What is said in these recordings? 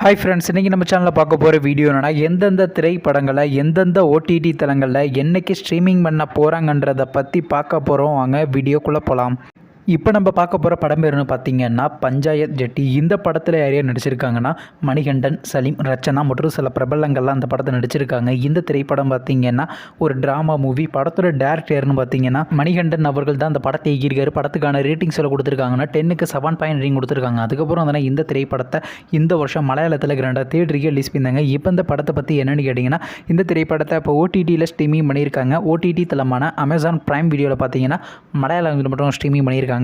Hi friends, இன்றைக்கி நம்ம சேனலில் பார்க்க போகிற வீடியோ என்னென்னா, எந்தெந்த திரைப்படங்களை எந்தெந்த ஓடிடி தளங்களில் என்றைக்கு ஸ்ட்ரீமிங் பண்ண போகிறாங்கன்றதை பற்றி பார்க்க போகிறோம். வாங்க வீடியோக்குள்ளே போகலாம். இப்போ நம்ம பார்க்க போகிற படம் பேருன்னு பார்த்தீங்கன்னா பஞ்சாயத் ஜெட்டி. இந்த படத்தில் யாரையா நடிச்சிருக்காங்கன்னா மணிகண்டன், சலீம், ரச்சனா மற்றும் சில பிரபலங்கள்லாம் அந்த படத்தை நடிச்சிருக்காங்க. இந்த திரைப்படம் பார்த்தீங்கன்னா ஒரு ட்ராமா மூவி. படத்தோட டேரக்டர்னு பார்த்தீங்கன்னா மணிகண்டன் அவர்கள் தான் அந்த படத்தை இயக்கியிருக்காரு. படத்துக்கான ரேட்டிங்ஸ் எல்லாம் கொடுத்துருக்காங்கன்னா 10க்கு 7.3 கொடுத்துருக்காங்க. அதுக்கப்புறம் வந்து இந்த திரைப்படத்தை இந்த வருஷம் மலையாளத்தில் கிராண்டாக தேட்டருக்கு ரிலீஸ் பண்ணாங்க. இப்போ இந்த படத்தை பற்றி என்னென்னு கேட்டிங்கன்னா, இந்த திரைப்படத்தை இப்போ ஓடிடியில் ஸ்ட்ரீமிங் பண்ணியிருக்காங்க. ஓடிடி தளமான அமேசான் பிரைம் வீடியோவில் பார்த்தீங்கன்னா மலையாளத்தில் மட்டும் ஸ்ட்ரீமிங் பண்ணியிருக்காங்க.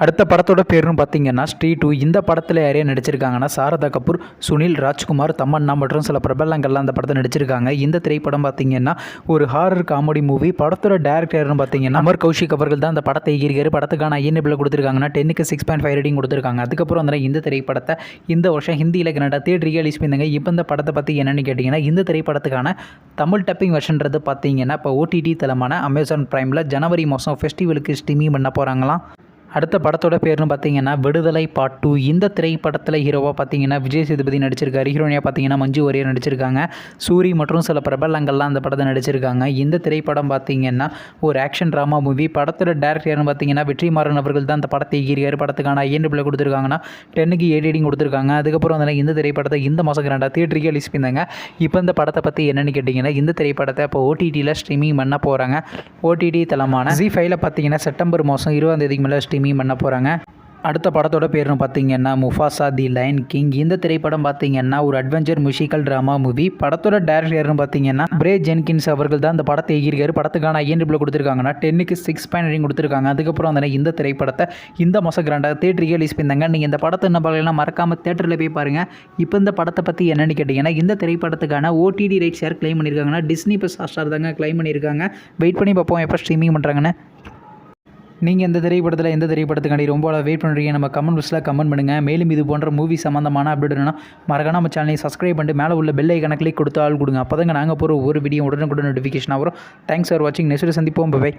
அடுத்த படத்தோட பேருன்னு பார்த்தீங்கன்னா ஸ்ட்ரீட் 2. இந்த படத்தில் யாரையா நடிச்சிருக்காங்கன்னா சாரதா கபூர், சுனில் ராஜ்குமார், தமன்னா மற்றும் சில பிரபலங்கள்லாம் அந்த படத்தை நடிச்சிருக்காங்க. இந்த திரைப்படம் பார்த்தீங்கன்னா ஒரு ஹாரர் காமெடி மூவி. படத்தோட டேரக்டர்னு பார்த்தீங்கன்னா அமர் கௌஷிக் அவர்கள் தான் அந்த படத்தை இயக்கியிருக்காரு. படத்துக்கான IMDb கொடுத்துருக்காங்கன்னா 10க்கு 6.5 ரேட்டிங் கொடுத்துருக்காங்க. அதுக்கப்புறம் வந்து இந்த திரைப்படத்தை இந்த வருஷம் ஹிந்தியில் கன்னடா தேட்டருக்கு ரிலீஸ் பண்ணாங்க. இப்போ இந்த படத்தை பற்றி என்னென்னு கேட்டிங்கன்னா, இந்த திரைப்படத்துக்கான தமிழ் டப்பிங் வெர்ஷன்றது பார்த்தீங்கன்னா இப்போ ஓடிடி தளமான அமேசான் பிரைமில் ஜனவரி மாதம் ஃபெஸ்டிவலுக்கு ஸ்ட்ரீமிங் பண்ண போகிறாங்களாம். அடுத்த படத்தோட பேர்னு பார்த்தீங்கன்னா விடுதலை பார்ட் 2. இந்த திரைப்படத்தில் ஹீரோவாக பார்த்தீங்கன்னா விஜய் சேதுபதி நடிச்சிருக்காரு. ஹீரோனியாக பார்த்தீங்கன்னா மஞ்சு வாரியர் நடிச்சிருக்காங்க. சூரி மற்றும் சில பிரபலங்கள்லாம் அந்த படத்தை நடிச்சிருக்காங்க. இந்த திரைப்படம் பார்த்தீங்கன்னா ஒரு ஆக்ஷன் ட்ராமா மூவி. படத்தோட டேரக்டர்னு பார்த்தீங்கன்னா வெற்றிமாறன் அவர்கள் தான் அந்த படத்தை இயக்கியிருக்காரு. படத்துக்கான IMDb கொடுத்துருக்காங்கன்னா 10க்கு 8 ரேட்டிங் கொடுத்துருக்காங்க. அதுக்கப்புறம் வந்து இந்த திரைப்படத்தை இந்த மாதம் கிராண்டாக தேட்டருக்கு ரிலீஸ் பண்ணாங்க. இப்போ இந்த படத்தை பற்றி என்னென்னு கேட்டிங்கன்னா, இந்த திரைப்படத்தை இப்போ ஓடிடியில் ஸ்ட்ரீமிங் பண்ண போகிறாங்க. ஓடிடி தளமான ZEE5 பார்த்தீங்கன்னா செப்டம்பர் மாதம் 20ஆம் தேதிக்கு மேலே ஸ்ட்ரீமிங் பண்ண போகிறாங்க. அடுத்த படத்தோட பேர்னு பார்த்தீங்கன்னா முஃபாசா தி லயன் கிங். இந்த திரைப்படம் பார்த்தீங்கன்னா ஒரு அட்வென்ச்சர் மியூசிக்கல் ட்ராமா மூவி. படத்தோட டேரக்டர்னு பார்த்தீங்கன்னா பிரே ஜென்கின்ஸ் அவர்கள் தான் அந்த படத்தை இயக்கியிருக்காரு. படத்துக்கான IMDb கொடுத்துருக்காங்கன்னா 10க்கு 6.9 கொடுத்துருக்காங்க. அதுக்கப்புறம் வந்து இந்த திரைப்படத்தை இந்த மாதம் கிராண்டாக தேட்டருக்கு ரிலீஸ் பண்ணாங்க. நீங்கள் இந்த படத்தை என்ன பார்க்கலாம், மறக்காமல் தேட்டரில் போய் பாருங்கள். இப்போ இந்த படத்தை பற்றி என்னென்னு கேட்டிங்கன்னா, இந்த திரைப்படத்துக்கான OTT ரைட்ஸ் யார் கிளைம் பண்ணியிருக்காங்கன்னா டிஸ்னி + ஹாட்ஸ்டார் தாங்க கிளைம் பண்ணியிருக்காங்க. வெயிட் பண்ணி பார்ப்போம் எப்போ ஸ்ட்ரீமிங் பண்ணுறாங்கன்னு. நீங்கள் எந்த திரைப்படத்துக்காண்டி ரொம்ப வெயிட் பண்ணுறீங்க, நம்ம கமெண்ட் பாக்ஸில் கமெண்ட் பண்ணுங்கள். மேலும் இது போன்ற மூவி சம்மந்தமான அப்டேட்னா மறக்காம நம்ம சேனலை சப்ஸ்கிரைப் பண்ணிட்டு மேலே உள்ள பெல் ஐக்கானை கிளிக் கொடுத்து ஆள் கொடுங்க. அப்போ தாங்க நாங்கள் போகிற ஒரு வீடியோ உடனுக்குடன் நோட்டிஃபிகேஷன் வரும். தேங்க்ஸ் ஃபார் வாட்சிங். நெக்ஸ்ட் சந்திப்போம். பை.